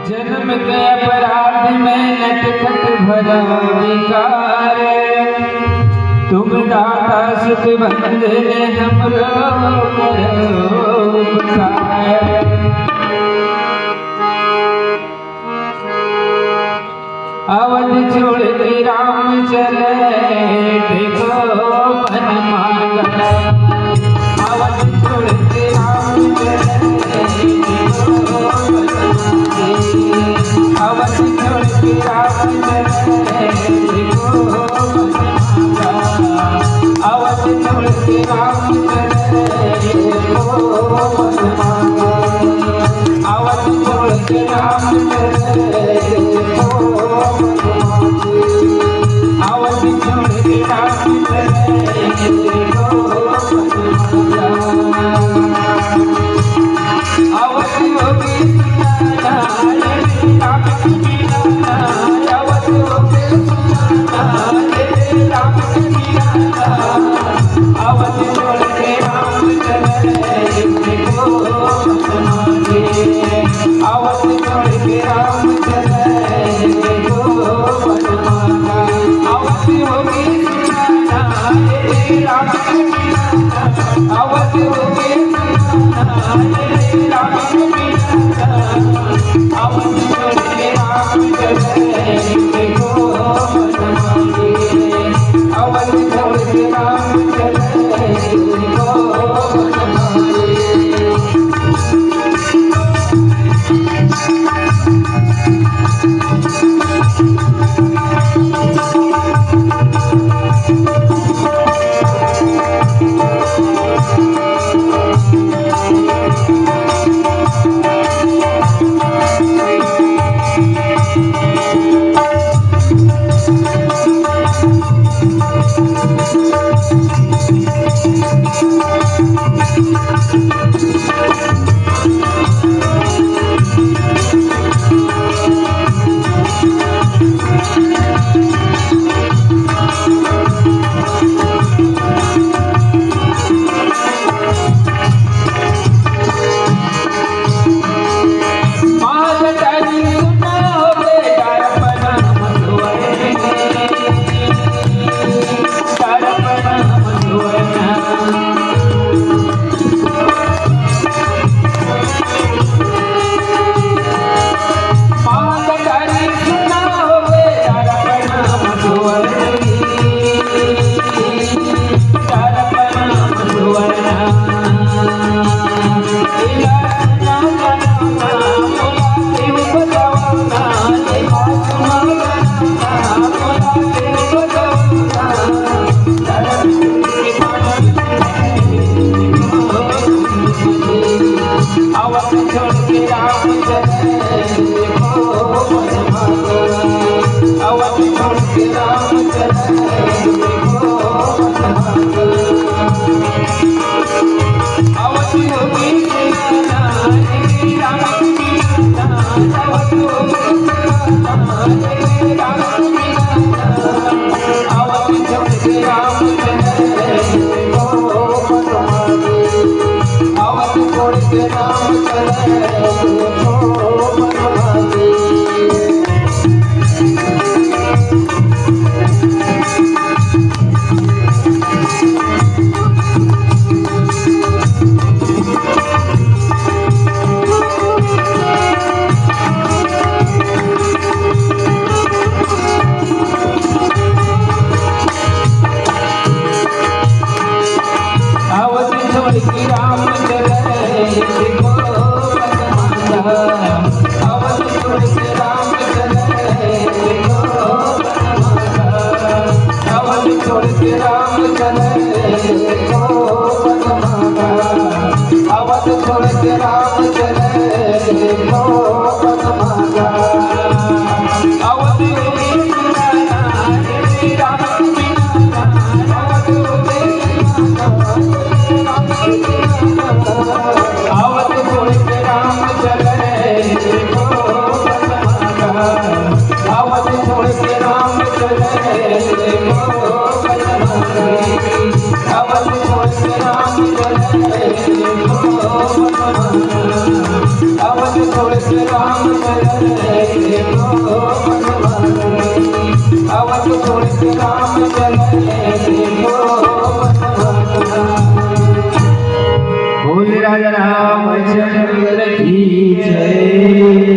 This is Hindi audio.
जन्म के अपराध में नटखट भरा विकार, तुम दाता सुख बंधने हमरो उपकार। अवध छोड़ के राम चले देखो मन मांगला, अवध छोड़ के राम चले देखो मन मांगे, अवध छोड़ के राम चले देखो मन मांगा, अवध छोड़ के राम चले देखो मन मांगा, अवध छोड़ के राम चले देखो अवध छोड़ के राम चले देखो अवध होगी सुनाना राम की मीराना, अवध होगी सुनाना राम की मीराना, अवध छोड़ के राम चले देखो मांगे, अवध छोड़ के राम चले देखो मांगा, अवध होगी सुनाना राम की मीराना, अवध होगी सुनाना राम की मीराना, अवध छोड़ के राम चले देखो मांगे, अवध छोड़ के राम चले देखो मांगे। I तुलसी राम चले देखो बनवारी आवत तुलसी राम चले देखो बनवारी। बोल राजा रामचंद्र की जय।